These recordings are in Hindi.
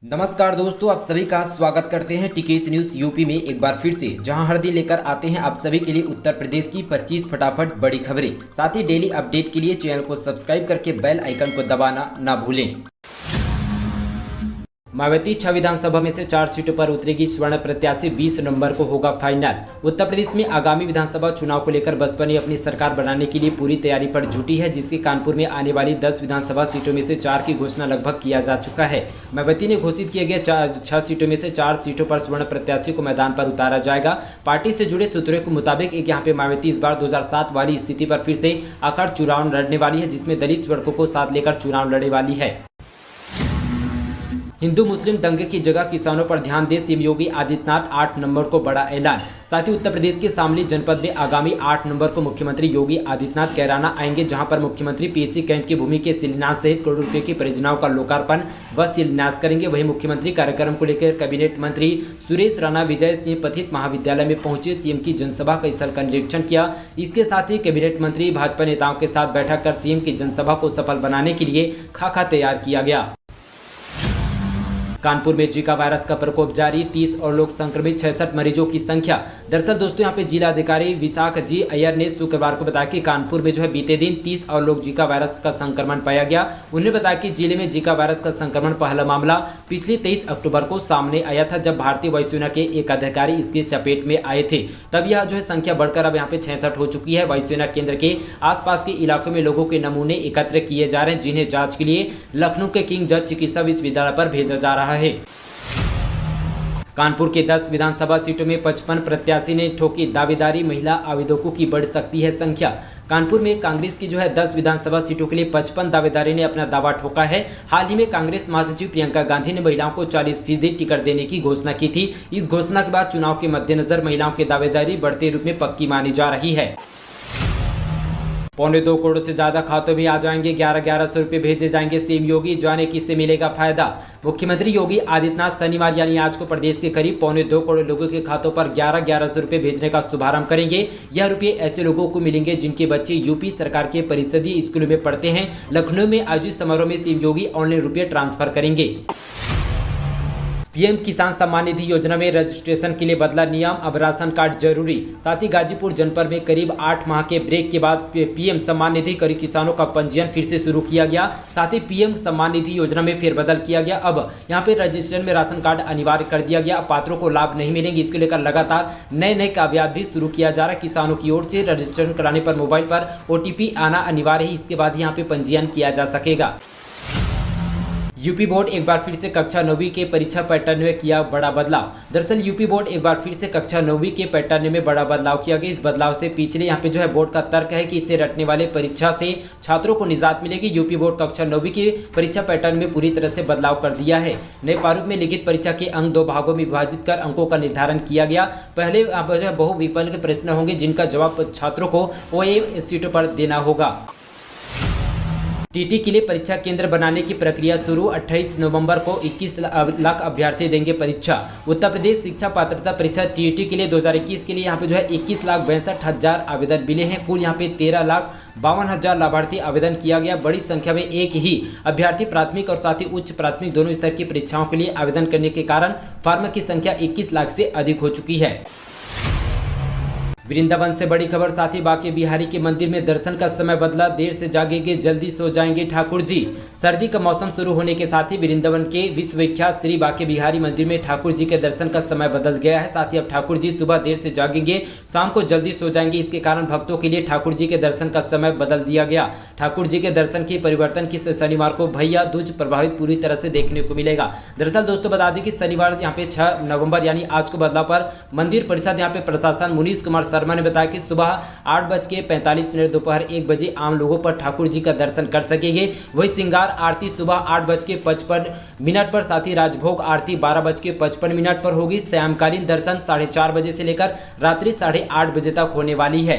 नमस्कार दोस्तों, आप सभी का स्वागत करते हैं टीकेस न्यूज यूपी में एक बार फिर से, जहां हर दिन लेकर आते हैं आप सभी के लिए उत्तर प्रदेश की 25 फटाफट बड़ी खबरें। साथ ही डेली अपडेट के लिए चैनल को सब्सक्राइब करके बेल आइकन को दबाना ना भूलें। मायावती 6 विधानसभा में से 4 सीटों पर उतरेगी स्वर्ण प्रत्याशी, 20 नवंबर को होगा फाइनल। उत्तर प्रदेश में आगामी विधानसभा चुनाव को लेकर बसपा ने अपनी सरकार बनाने के लिए पूरी तैयारी पर जुटी है, जिसके कानपुर में आने वाली 10 विधानसभा सीटों में से 4 की घोषणा लगभग किया जा चुका है। मायावती ने घोषित किए गए 6 सीटों में से 4 सीटों पर स्वर्ण प्रत्याशी को मैदान पर उतारा जाएगा। पार्टी से जुड़े सूत्रों के मुताबिक यहाँ पे मायावती इस बार 2007 वाली स्थिति पर फिर से आकर चुनाव लड़ने वाली है, जिसमें दलित वर्गों को साथ लेकर चुनाव लड़ने वाली है। हिंदू मुस्लिम दंगे की जगह किसानों पर ध्यान दे सीएम योगी आदित्यनाथ, 8 नवंबर को बड़ा ऐलान। साथ ही उत्तर प्रदेश के शामली जनपद में आगामी 8 नवंबर को मुख्यमंत्री योगी आदित्यनाथ कैराना आएंगे, जहां पर मुख्यमंत्री पीएससी कैंट की भूमि के शिलान्यास सहित करोड़ों रुपए की परियोजनाओं का लोकार्पण व शिलान्यास करेंगे। वहीं मुख्यमंत्री कार्यक्रम को लेकर कैबिनेट मंत्री सुरेश राणा विजय सिंह पथित महाविद्यालय में पहुंचे, सीएम की जनसभा का स्थल का निरीक्षण किया। इसके साथ ही कैबिनेट मंत्री भाजपा नेताओं के साथ बैठक कर सीएम की जनसभा को सफल बनाने के लिए खाका तैयार किया गया। कानपुर में जीका वायरस का प्रकोप जारी, 30 और लोग संक्रमित, 66 मरीजों की संख्या। दरअसल दोस्तों यहाँ पे जिला अधिकारी विशाख जी अय्यर ने शुक्रवार को बताया कि कानपुर में बीते दिन 30 और लोग जीका वायरस का संक्रमण पाया गया। उन्होंने बताया कि जिले में जीका वायरस का संक्रमण पहला मामला पिछली 23 अक्टूबर को सामने आया था, जब भारतीय वायुसेना के एक अधिकारी इसके चपेट में आए थे। तब यह संख्या बढ़कर अब यहाँ पे 66 हो चुकी है। वायुसेना केंद्र के आसपास के इलाकों में लोगों के नमूने एकत्र किए जा रहे हैं, जिन्हें जांच के लिए लखनऊ के किंग जॉर्ज चिकित्सा विश्वविद्यालय पर भेजा जा रहा है। कानपुर के 10 विधानसभा सीटों में 55 प्रत्याशी ने ठोकी दावेदारी, महिला आवेदकों की बढ़ सकती है संख्या। कानपुर में कांग्रेस की 10 विधानसभा सीटों के लिए 55 दावेदारी ने अपना दावा ठोका है। हाल ही में कांग्रेस महासचिव प्रियंका गांधी ने महिलाओं को 40% टिकट देने की घोषणा की थी। इस घोषणा के बाद चुनाव के मद्देनजर महिलाओं की दावेदारी बढ़ते रूप में पक्की मानी जा रही है। 2.25 करोड़ से ज्यादा खातों में आ जाएंगे 1100 रुपए भेजे जाएंगे, सीएम योगी, जाने किससे मिलेगा फायदा। मुख्यमंत्री योगी आदित्यनाथ शनिवार यानी आज को प्रदेश के करीब 2.25 करोड़ लोगों के खातों पर 1100 रुपए भेजने का शुभारंभ करेंगे। यह रुपये ऐसे लोगों को मिलेंगे जिनके बच्चे यूपी सरकार के परिषदीय स्कूलों में पढ़ते हैं। लखनऊ में आयोजित समारोह में सीएम योगी ऑनलाइन रुपये ट्रांसफर करेंगे। पीएम किसान सम्मान निधि योजना में रजिस्ट्रेशन के लिए बदला नियम, अब राशन कार्ड जरूरी। साथ ही गाजीपुर जनपद में करीब 8 माह के ब्रेक के बाद पीएम सम्मान निधि करीब किसानों का पंजीयन फिर से शुरू किया गया। साथ ही पीएम सम्मान निधि योजना में फेरबदल किया गया। अब यहाँ पे रजिस्ट्रेशन में राशन कार्ड अनिवार्य कर दिया गया। पात्रों को लाभ नहीं मिलेंगे, इसको लेकर लगातार नए कागजात भी शुरू किया जा रहा है। किसानों की ओर से रजिस्ट्रेशन कराने पर मोबाइल पर OTP आना अनिवार्य है, इसके बाद यहाँ पे पंजीयन किया जा सकेगा। यूपी बोर्ड एक बार फिर से कक्षा 9वीं के परीक्षा पैटर्न में किया बड़ा बदलाव। दरअसल यूपी बोर्ड एक बार फिर से कक्षा 9वीं के पैटर्न में बड़ा बदलाव किया गया। इस बदलाव से पिछले यहाँ पे बोर्ड का तर्क है कि इससे रटने वाले परीक्षा से छात्रों को निजात मिलेगी। यूपी बोर्ड कक्षा 9वीं के परीक्षा पैटर्न में पूरी तरह से बदलाव कर दिया है। नए प्रारूप में लिखित परीक्षा के अंक 2 भागों में विभाजित कर अंकों का निर्धारण किया गया। पहले बहुविकल्प प्रश्न होंगे, जिनका जवाब छात्रों को OA सीटों पर देना होगा। टीटी के लिए परीक्षा केंद्र बनाने की प्रक्रिया शुरू, 28 नवंबर को 21 लाख अभ्यर्थी देंगे परीक्षा। उत्तर प्रदेश शिक्षा पात्रता परीक्षा टीटी के लिए 2021 के लिए यहाँ पे 21,62,000 आवेदन मिले हैं। कुल यहाँ पे 13,52,000 लाभार्थी आवेदन किया गया। बड़ी संख्या में एक ही अभ्यर्थी प्राथमिक और साथ ही उच्च प्राथमिक दोनों स्तर की परीक्षाओं के लिए आवेदन करने के कारण फॉर्म की संख्या 21 लाख से अधिक हो चुकी है। वृंदावन से बड़ी खबर, साथ ही बांके बिहारी के मंदिर में दर्शन का समय बदला, देर से जागेंगे जल्दी सो जाएंगे ठाकुर जी। सर्दी का मौसम शुरू होने के साथ ही वृंदावन के विश्वविख्यात श्री बांके बिहारी मंदिर में ठाकुर जी के दर्शन का समय बदल गया है। साथ ही अब ठाकुर जी सुबह देर से जागेंगे, शाम को जल्दी सो जाएंगे। इसके कारण भक्तों के लिए ठाकुर जी के दर्शन का समय बदल दिया गया। ठाकुर जी के दर्शन के परिवर्तन की शनिवार को भैया दूज प्रभावित पूरी तरह से देखने को मिलेगा। दरअसल दोस्तों बता दें कि शनिवार यहाँ पे 6 नवंबर यानी आज को बदलाव पर मंदिर परिषद यहाँ पे प्रशासन मुनीष कुमार शर्मा ने बताया कि सुबह 8:45 दोपहर 1 बजे आम लोगों पर ठाकुर जी का दर्शन कर सकेंगे। वही श्रृंगार आरती सुबह 8:55 पर, साथ ही राजभोग आरती 12:55 पर होगी। सायंकालीन दर्शन 4:30 बजे से लेकर रात्रि 8:30 बजे तक होने वाली है।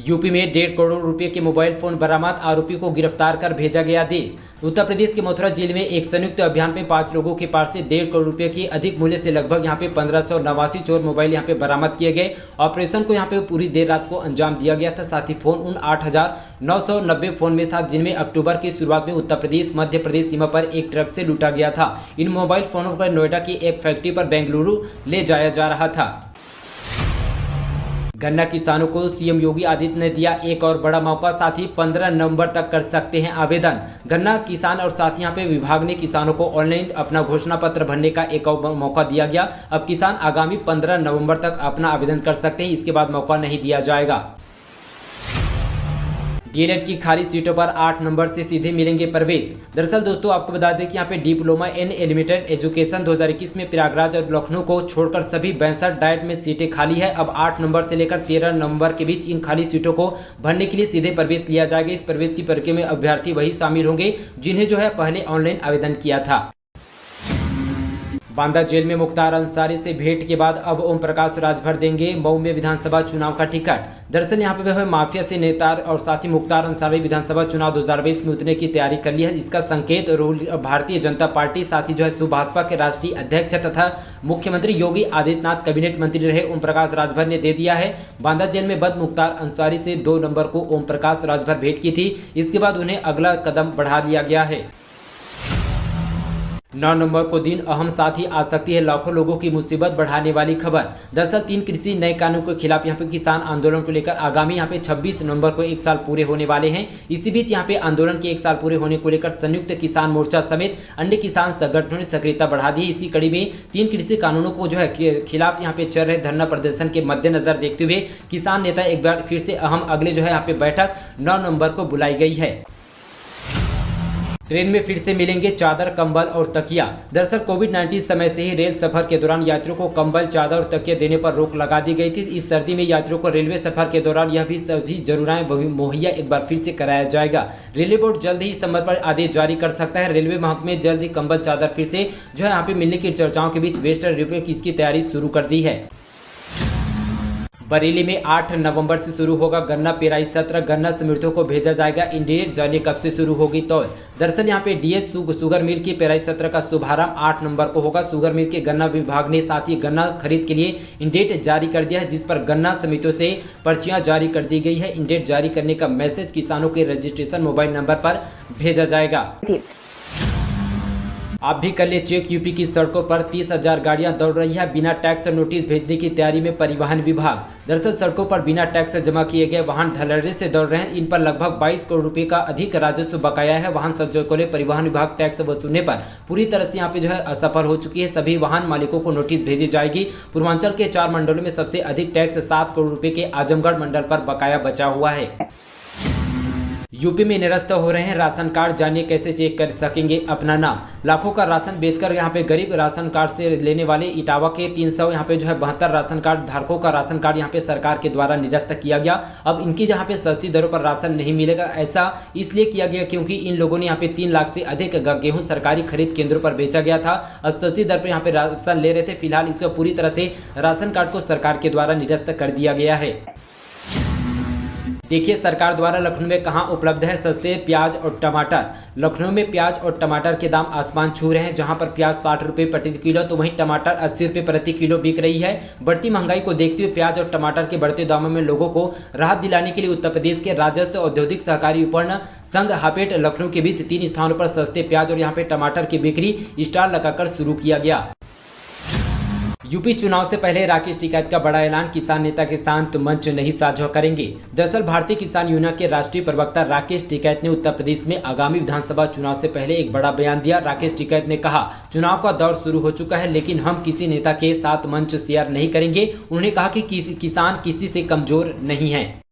यूपी में 1.5 करोड़ रुपए के मोबाइल फोन बरामद, आरोपी को गिरफ्तार कर भेजा गया जेल। उत्तर प्रदेश के मथुरा जेल में एक संयुक्त अभियान में 5 लोगों के पास से 1.5 करोड़ रुपए की अधिक मूल्य से लगभग यहाँ पे 1589 चोर मोबाइल यहाँ पे बरामद किए गए। ऑपरेशन को यहाँ पे पूरी देर रात को अंजाम दिया गया था। साथ ही फोन उन 8,990 फोन में था जिनमें अक्टूबर की शुरुआत में उत्तर प्रदेश मध्य प्रदेश सीमा पर एक ट्रक से लूटा गया था। इन मोबाइल फोनों पर नोएडा की एक फैक्ट्री पर बेंगलुरु ले जाया जा रहा था। गन्ना किसानों को सीएम योगी आदित्यनाथ ने दिया एक और बड़ा मौका, साथ ही 15 नवंबर तक कर सकते हैं आवेदन। गन्ना किसान और साथ ही यहाँ पे विभाग ने किसानों को ऑनलाइन अपना घोषणा पत्र भरने का एक और मौका दिया गया। अब किसान आगामी 15 नवंबर तक अपना आवेदन कर सकते हैं, इसके बाद मौका नहीं दिया जाएगा। डीएलएड की खाली सीटों पर 8 नंबर से सीधे मिलेंगे प्रवेश। दरअसल दोस्तों आपको बता दें कि यहाँ पे डिप्लोमा इन एलिमेंटेड एजुकेशन 2021 में प्रयागराज और लखनऊ को छोड़कर सभी 62 डाइट में सीटें खाली है। अब 8 नंबर से लेकर 13 नवंबर के बीच इन खाली सीटों को भरने के लिए सीधे प्रवेश लिया जाएगा। इस प्रवेश की प्रक्रिया में अभ्यर्थी वही शामिल होंगे जिन्हें जो है पहले ऑनलाइन आवेदन किया था। बांदा जेल में मुख्तार अंसारी से भेंट के बाद अब ओम प्रकाश राजभर देंगे मऊ में विधानसभा चुनाव का टिकट। दरअसल यहाँ पे वह माफिया से नेता और साथ ही मुख्तार अंसारी विधानसभा चुनाव 2022 में उतरने की तैयारी कर ली है। इसका संकेत भारतीय जनता पार्टी साथ ही जो है सुभाषपा के राष्ट्रीय अध्यक्ष तथा मुख्यमंत्री योगी आदित्यनाथ कैबिनेट मंत्री रहे ओम प्रकाश राजभर ने दे दिया है। बांदा जेल में बंद मुख्तार अंसारी से 2 नवंबर को ओम प्रकाश राजभर भेंट की थी। इसके बाद उन्हें अगला कदम बढ़ा दिया गया है। 9 नवंबर को दिन अहम साथ ही आ सकती है लाखों लोगों की मुसीबत बढ़ाने वाली खबर। दरअसल 3 कृषि नए कानून के खिलाफ यहाँ पे किसान आंदोलन को लेकर आगामी यहाँ पे 26 नवंबर को 1 साल पूरे होने वाले हैं। इसी बीच यहाँ पे आंदोलन के 1 साल पूरे होने को लेकर संयुक्त किसान मोर्चा समेत अन्य किसान संगठनों ने सक्रियता बढ़ा दी। इसी कड़ी में 3 कृषि कानूनों को जो है खिलाफ यहाँ पे चल रहे धरना प्रदर्शन के मद्देनजर देखते हुए किसान नेता एक बार फिर से अहम अगले जो है यहाँ पे बैठक 9 नवंबर को बुलाई गई है। ट्रेन में फिर से मिलेंगे चादर, कंबल और तकिया। दरअसल कोविड-19 समय से ही रेल सफर के दौरान यात्रियों को कंबल, चादर और तकिया देने पर रोक लगा दी गई थी। इस सर्दी में यात्रियों को रेलवे सफर के दौरान यह भी सभी जरूरतें मुहैया एक बार फिर से कराया जाएगा। रेलवे बोर्ड जल्द ही इस संबंध पर आदेश जारी कर सकता है। रेलवे महकमे जल्द ही कंबल, चादर फिर से जो है यहाँ पे मिलने की चर्चाओं के बीच वेस्टर्न रेलवे की इसकी तैयारी शुरू कर दी है। बरेली में 8 नवंबर से शुरू होगा गन्ना पेराई सत्र। गन्ना समितियों को भेजा जाएगा इंडियन, जानिए कब से शुरू होगी तौल। दरअसल यहाँ पे डीएस शुगर मिल की पेराई सत्र का शुभारंभ 8 नवंबर को होगा। शुगर मिल के गन्ना विभाग ने साथ ही गन्ना खरीद के लिए इंडेट जारी कर दिया है, जिस पर गन्ना समितियों से पर्चियां जारी कर दी गई है। इंडेट जारी करने का मैसेज किसानों के रजिस्ट्रेशन मोबाइल नंबर पर भेजा जाएगा। आप भी कर ले चेक। यूपी की सड़कों पर 30,000 गाड़ियां दौड़ रही है। बिना टैक्स नोटिस भेजने की तैयारी में परिवहन विभाग। दरअसल सड़कों पर बिना टैक्स जमा किए गए वाहन धड़ल्ले से दौड़ रहे हैं। इन पर लगभग 22 करोड़ रुपए का अधिक राजस्व बकाया है। वाहन संचालकों ने परिवहन विभाग टैक्स वसूलने पर पूरी तरह से यहाँ पे जो है असफल हो चुकी है। सभी वाहन मालिकों को नोटिस भेजी जाएगी। पूर्वांचल के 4 मंडलों में सबसे अधिक टैक्स 7 करोड़ रुपए के आजमगढ़ मंडल पर बकाया बचा हुआ है। यूपी में निरस्त हो रहे हैं राशन कार्ड, जानिए कैसे चेक कर सकेंगे अपना नाम। लाखों का राशन बेचकर यहाँ पे गरीब राशन कार्ड से लेने वाले इटावा के 300 यहाँ पे जो है 72 राशन कार्ड धारकों का राशन कार्ड यहाँ पे सरकार के द्वारा निरस्त किया गया। अब इनकी जहाँ पे सस्ती दरों पर राशन नहीं मिलेगा। ऐसा इसलिए किया गया क्योंकि इन लोगों ने यहाँ पे 3 लाख से अधिक गेहूं सरकारी खरीद केंद्रों पर बेचा गया था। अब सस्ती दर पर यहाँ पे राशन ले रहे थे। फिलहाल इसको पूरी तरह से राशन कार्ड को सरकार के द्वारा निरस्त कर दिया गया है। देखिए सरकार द्वारा लखनऊ में कहां उपलब्ध है सस्ते प्याज और टमाटर। लखनऊ में प्याज और टमाटर के दाम आसमान छू रहे हैं। जहां पर प्याज 60 रुपये प्रति किलो तो वहीं टमाटर 80 रुपये प्रति किलो बिक रही है। बढ़ती महंगाई को देखते हुए प्याज और टमाटर के बढ़ते दामों में लोगों को राहत दिलाने के लिए उत्तर प्रदेश के राजस्व औद्योगिक सहकारी विपणन संघ हापेट लखनऊ के बीच 3 स्थानों पर सस्ते प्याज और यहाँ पे टमाटर की बिक्री स्टॉल लगाकर शुरू किया गया। यूपी चुनाव से पहले राकेश टिकैत का बड़ा ऐलान, किसान नेता के साथ मंच नहीं साझा करेंगे। दरअसल भारतीय किसान यूनियन के राष्ट्रीय प्रवक्ता राकेश टिकैत ने उत्तर प्रदेश में आगामी विधानसभा चुनाव से पहले एक बड़ा बयान दिया। राकेश टिकैत ने कहा, चुनाव का दौर शुरू हो चुका है लेकिन हम किसी नेता के साथ मंच शेयर नहीं करेंगे। उन्होंने कहा कि किसान किसी से कमजोर नहीं है।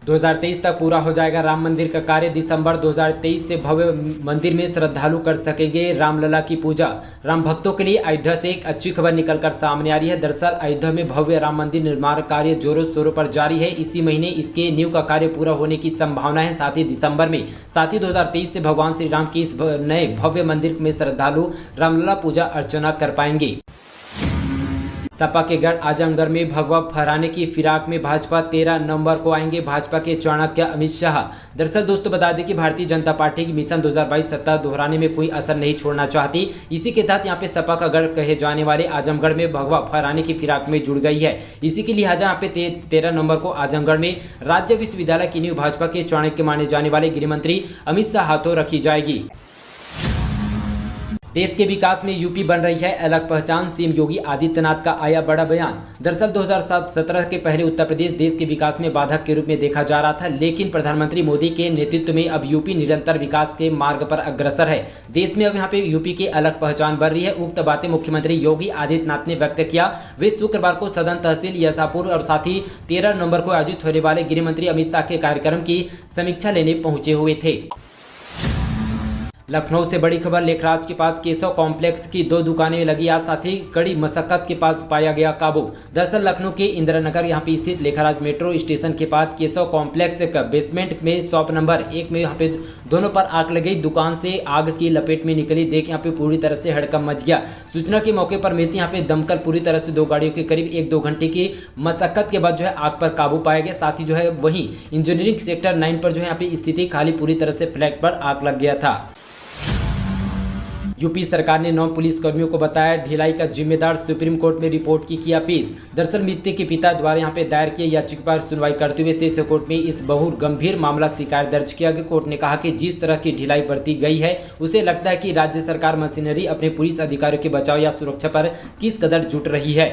2023 तक पूरा हो जाएगा राम मंदिर का कार्य। दिसंबर 2023 से भव्य मंदिर में श्रद्धालु कर सकेंगे रामलला की पूजा। राम भक्तों के लिए अयोध्या से एक अच्छी खबर निकलकर सामने आ रही है। दरअसल अयोध्या में भव्य राम मंदिर निर्माण कार्य जोरों शोरों पर जारी है। इसी महीने इसके नींव का कार्य पूरा होने की संभावना है। साथ ही दिसंबर में 2023 से भगवान श्री राम की इस नए भव्य मंदिर में श्रद्धालु रामलला पूजा अर्चना कर पाएंगे। सपा के गढ़ आजमगढ़ में भगवा फहराने की फिराक में भाजपा 13 नवंबर को आएंगे भाजपा के चाणक्य अमित शाह। दरअसल दोस्तों बता दें कि भारतीय जनता पार्टी की मिशन 2022 सत्ता दोहराने में कोई असर नहीं छोड़ना चाहती। इसी के तहत यहां पे सपा का गढ़ कहे जाने वाले आजमगढ़ में भगवा फहराने की फिराक में जुड़ गई है। इसी के लिहाजा यहाँ पे 13 नवंबर को आजमगढ़ में राज्य विश्वविद्यालय की नींव भाजपा के चाणक्य माने जाने वाले गृहमंत्री अमित शाह हाथों रखी जाएगी। देश के विकास में यूपी बन रही है अलग पहचान, सीएम योगी आदित्यनाथ का आया बड़ा बयान। दरअसल 2017 के पहले उत्तर प्रदेश देश के विकास में बाधक के रूप में देखा जा रहा था, लेकिन प्रधानमंत्री मोदी के नेतृत्व में अब यूपी निरंतर विकास के मार्ग पर अग्रसर है। देश में अब यहाँ पे यूपी की अलग पहचान बन रही है। उक्त बातें मुख्यमंत्री योगी आदित्यनाथ ने व्यक्त किया। वे शुक्रवार को सदन तहसील यशापुर और साथ ही 13 नवंबर को आयोजित होने वाले गृहमंत्री अमित शाह के कार्यक्रम की समीक्षा लेने पहुंचे हुए थे। लखनऊ से बड़ी खबर, लेखराज के पास केशव कॉम्प्लेक्स की 2 दुकानें में लगी आग, साथ ही कड़ी मशक्कत के पास पाया गया काबू। दरअसल लखनऊ के इंदिरानगर यहाँ पे स्थित लेखराज मेट्रो स्टेशन के पास केशव कॉम्प्लेक्स का बेसमेंट में शॉप नंबर 1 में यहाँ पे दोनों पर आग लग गई। दुकान से आग की लपेट में निकली देख यहाँ पे पूरी तरह से हड़कंप मच गया। सूचना के मौके पर मिलती यहाँ पे दमकल पूरी तरह से 2 गाड़ियों के करीब 1-2 घंटे की मशक्कत के बाद जो है आग पर काबू पाया गया। साथ ही जो है वहीं इंजीनियरिंग सेक्टर 9 पर जो है यहाँ पे स्थिति खाली पूरी तरह से फ्लैट पर आग लग गया था। यूपी सरकार ने 9 पुलिसकर्मियों को बताया ढिलाई का जिम्मेदार, सुप्रीम कोर्ट में रिपोर्ट की किया पेश। दरअसल मृतक के पिता द्वारा यहां पे दायर किए याचिका पर सुनवाई करते हुए सेशन कोर्ट में इस बहुत गंभीर मामला शिकायत दर्ज किया गया। कोर्ट ने कहा कि जिस तरह की ढिलाई बरती गई है उसे लगता है कि राज्य सरकार मशीनरी अपने पुलिस अधिकारियों के बचाव या सुरक्षा पर किस कदर जुट रही है।